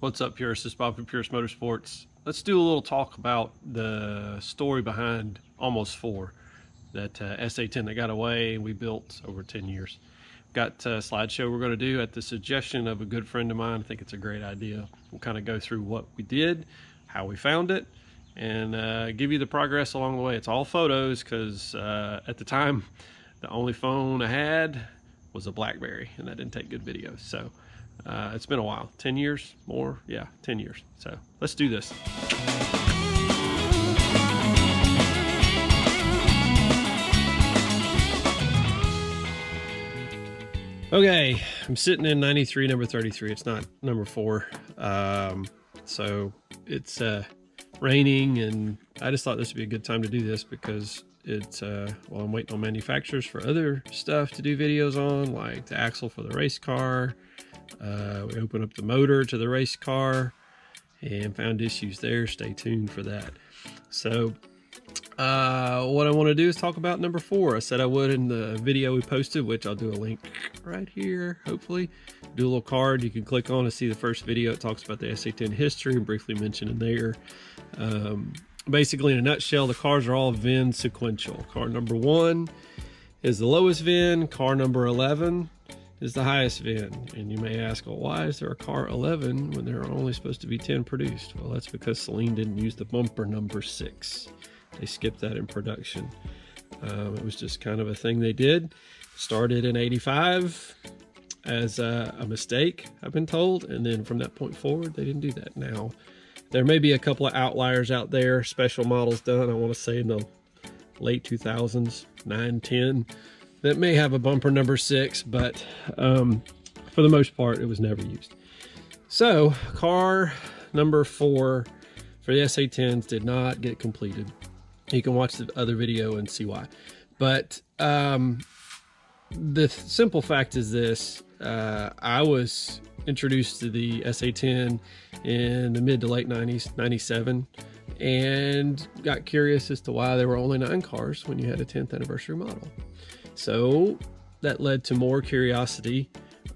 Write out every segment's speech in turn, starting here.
What's up, Purist? This is Bob from Purist Motorsports. Let's do a little talk about the story behind Almost 4, that SA10 that got away and we built over 10 years. Got a slideshow we're going to do at the suggestion of a good friend of mine. I think it's a great idea. We'll kind of go through what we did, how we found it, and give you the progress along the way. It's all photos because at the time, the only phone I had was a BlackBerry, and that didn't take good videos. So it's been a while. 10 years more? Yeah, 10 years. So let's do this. Okay, I'm sitting in 93, number 33. It's not number 4. So it's raining, and I just thought this would be a good time to do this because it's, well, I'm waiting on manufacturers for other stuff to do videos on, like the axle for the race car. We opened up the motor to the race car and found issues there. Stay tuned for that. So what I want to do is talk about number 4. I said I would in the video we posted, which I'll do a link right here, hopefully. Do a little card you can click on to see the first video. It talks about the SA10 history and briefly mentioned in there. Basically, in a nutshell, the cars are all VIN sequential. Car number 1 is the lowest VIN. Car number 11 is the highest VIN. And you may ask, well, why is there a car 11 when there are only supposed to be 10 produced? Well, that's because Saleen didn't use the bumper number 6. They skipped that in production. It was just kind of a thing they did. Started in 85 as a mistake, I've been told. And then from that point forward, they didn't do that. Now, there may be a couple of outliers out there, special models done, I want to say in the late 2000s, 9, 10, that may have a bumper number 6, but for the most part, it was never used. So, car number 4 for the SA10s did not get completed. You can watch the other video and see why. But the simple fact is this. I was introduced to the SA10 in the mid to late 90s, 97, and got curious as to why there were only 9 cars when you had a 10th anniversary model. So that led to more curiosity,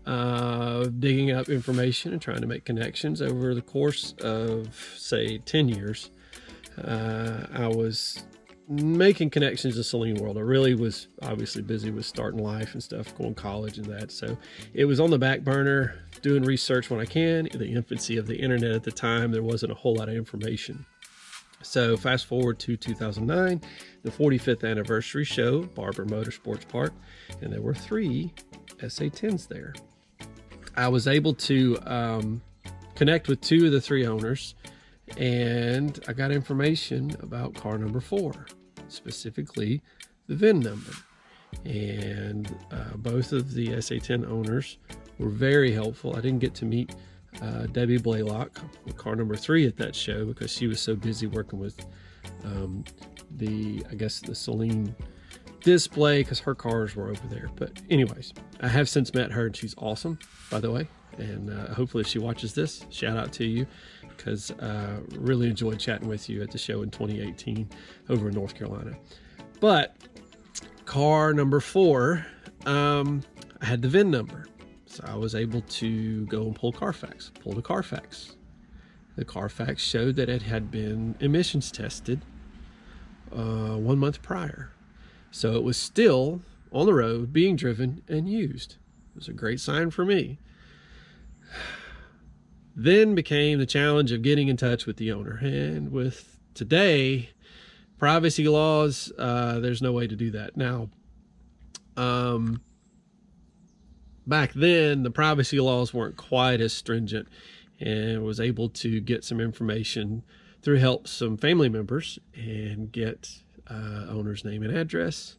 digging up information and trying to make connections over the course of, say, 10 years. I was making connections to Saleen world. I really was obviously busy with starting life and stuff, going to college and that. So it was on the back burner, doing research when I can. In the infancy of the internet at the time, there wasn't a whole lot of information. So fast forward to 2009, the 45th anniversary show, Barber Motorsports Park, and there were 3 SA10s there. I was able to connect with 2 of the 3 owners, and I got information about car number 4, specifically the VIN number. And both of the SA10 owners were very helpful. I didn't get to meet Debbie Blaylock, car number 3 at that show, because she was so busy working with the Saleen display, because her cars were over there. But anyways, I have since met her, and she's awesome, by the way. And hopefully if she watches this, shout out to you, because really enjoyed chatting with you at the show in 2018 over in North Carolina. But car number 4, I had the VIN number. So I was able to go and pull Carfax, pull the Carfax. The Carfax showed that it had been emissions tested 1 month prior. So it was still on the road, being driven and used. It was a great sign for me. Then became the challenge of getting in touch with the owner. And with today, privacy laws, there's no way to do that. Now, back then, the privacy laws weren't quite as stringent, and was able to get some information through help some family members and get owner's name and address.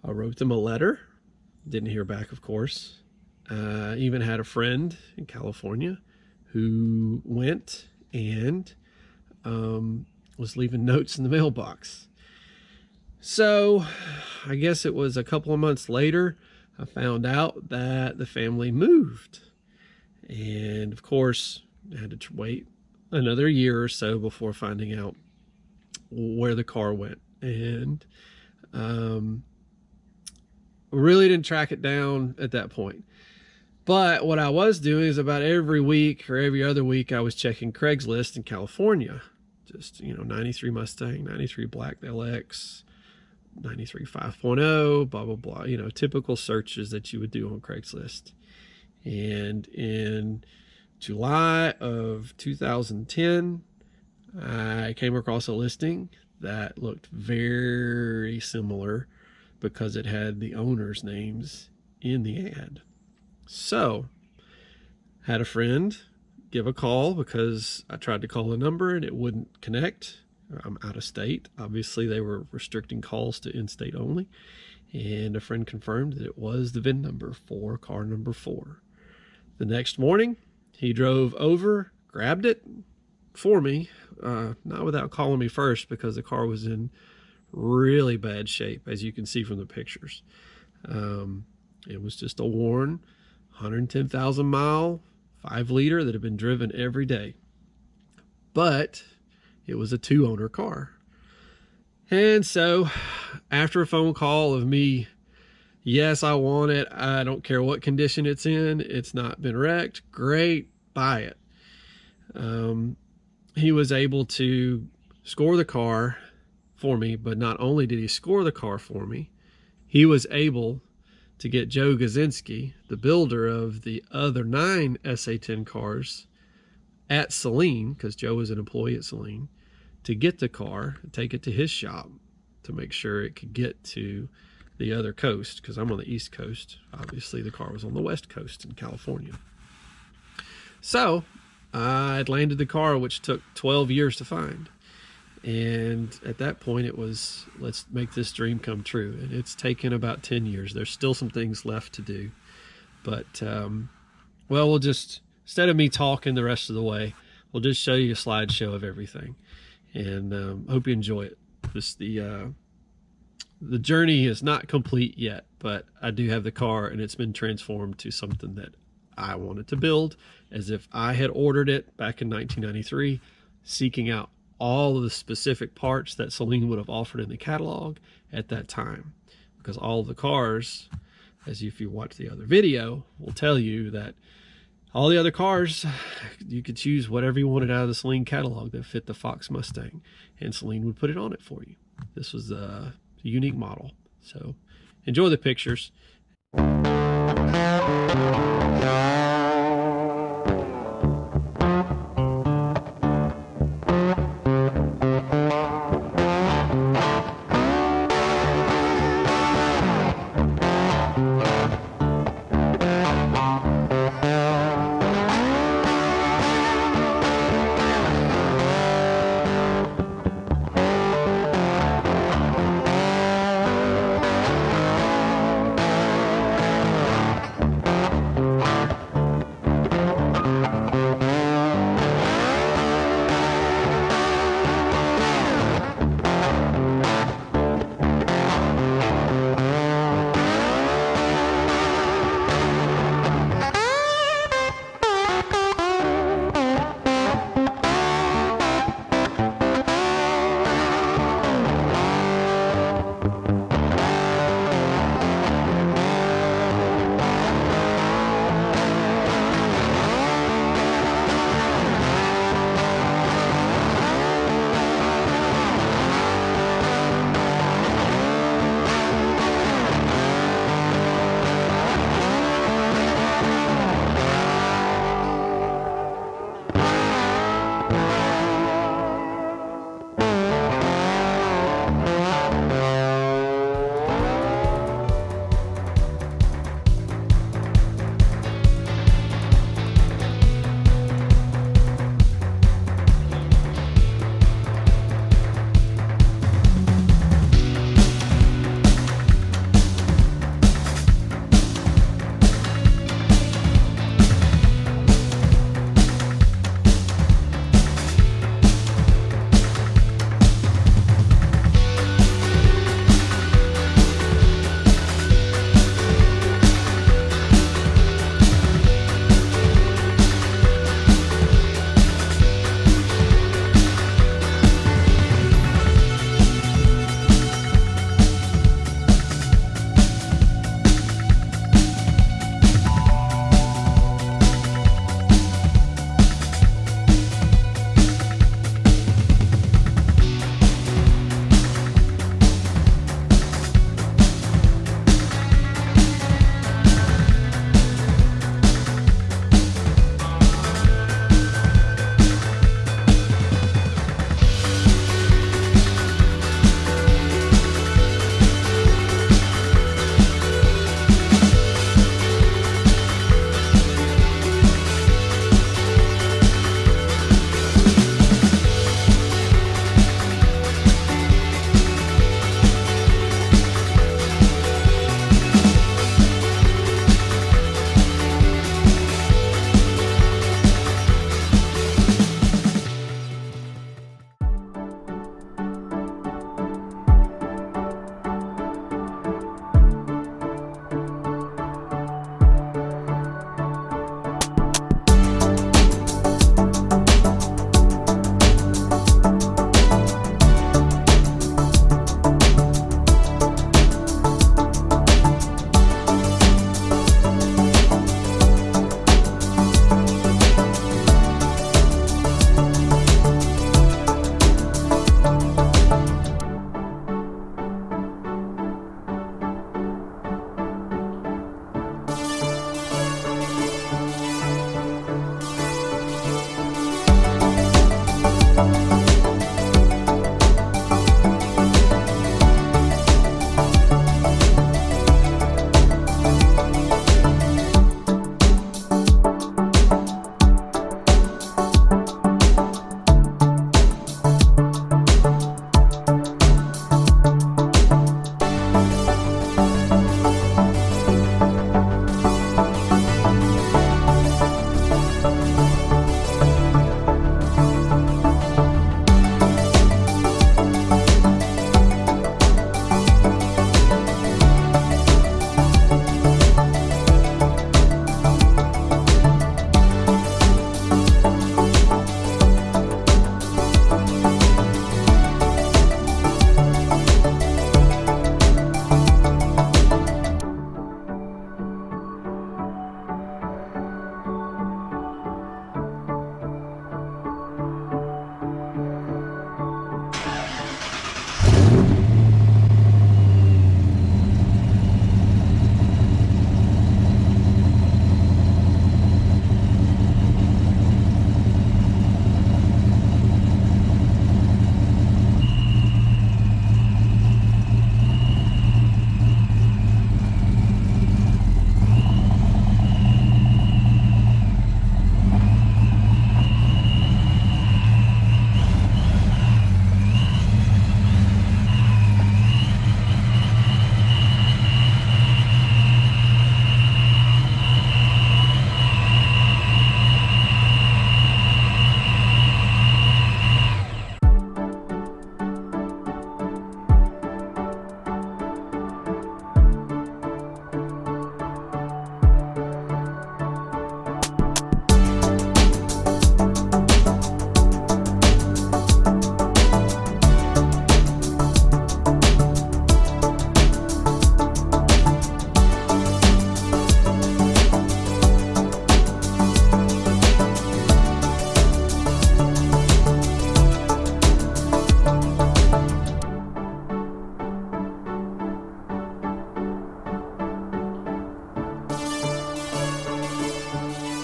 I wrote them a letter. Didn't hear back, of course. Even had a friend in California who went and was leaving notes in the mailbox. So I guess it was a couple of months later, I found out that the family moved. And of course, I had to wait another year or so before finding out where the car went. And really didn't track it down at that point. But what I was doing is about every week or every other week, I was checking Craigslist in California. Just, 93 Mustang, 93 Black LX, 93 5.0, blah, blah, blah. Typical searches that you would do on Craigslist. And in July of 2010, I came across a listing that looked very similar because it had the owner's names in the ad. So, had a friend give a call because I tried to call the number and it wouldn't connect. I'm out of state. Obviously, they were restricting calls to in-state only. And a friend confirmed that it was the VIN number for car number 4. The next morning, he drove over, grabbed it for me, not without calling me first because the car was in really bad shape, as you can see from the pictures. It was just a worn 110,000 mile 5-liter that had been driven every day. But it was a 2-owner car. And so after a phone call of me, yes, I want it. I don't care what condition it's in. It's not been wrecked. Great. Buy it. He was able to score the car for me, but not only did he score the car for me, he was able to get Joe Gazinski, the builder of the other 9 SA10 cars at Saleen, because Joe was an employee at Saleen, to get the car and take it to his shop to make sure it could get to the other coast, because I'm on the East Coast. Obviously, the car was on the West Coast in California. So I had landed the car, which took 12 years to find. And at that point, it was, let's make this dream come true. And it's taken about 10 years. There's still some things left to do. But, we'll just, instead of me talking the rest of the way, we'll just show you a slideshow of everything. And hope you enjoy it. The journey is not complete yet, but I do have the car, and it's been transformed to something that I wanted to build as if I had ordered it back in 1993, seeking out all of the specific parts that Saleen would have offered in the catalog at that time. Because all of the cars, as if you watch the other video, will tell you that all the other cars, you could choose whatever you wanted out of the Saleen catalog that fit the Fox Mustang, and Saleen would put it on it for you. This was a unique model. So enjoy the pictures.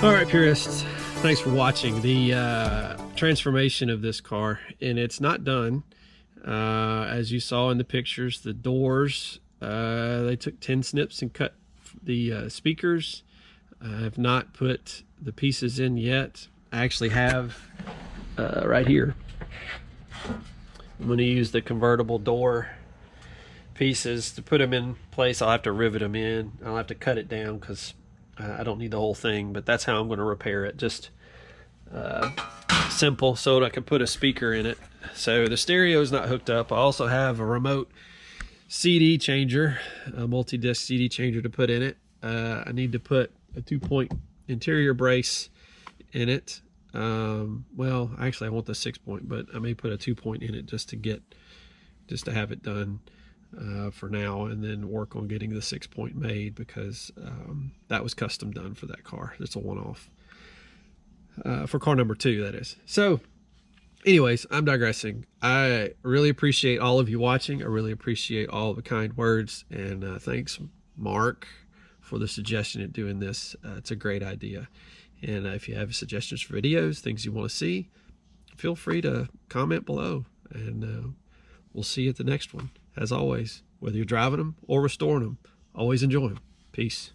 All right, purists, thanks for watching the transformation of this car, and it's not done. As you saw in the pictures, the doors, they took 10 snips and cut the speakers. I have not put the pieces in yet. I actually have right here. I'm going to use the convertible door pieces to put them in place. I'll have to rivet them in. I'll have to cut it down because I don't need the whole thing, but that's how I'm going to repair it. Just simple, so that I can put a speaker in it. So the stereo is not hooked up. I also have a remote CD changer, a multi-disc CD changer to put in it. I need to put a 2-point interior brace in it. Well, actually I want the 6-point, but I may put a 2-point in it just to have it done for now, and then work on getting the 6-point made, because that was custom done for that car. It's a one-off for car number 2, that is. So anyways, I'm digressing. I really appreciate all of you watching. I really appreciate all the kind words, and thanks Mark for the suggestion of doing this. It's a great idea. And if you have suggestions for videos, things you want to see, feel free to comment below, and we'll see you at the next one. As always, whether you're driving them or restoring them, always enjoy them. Peace.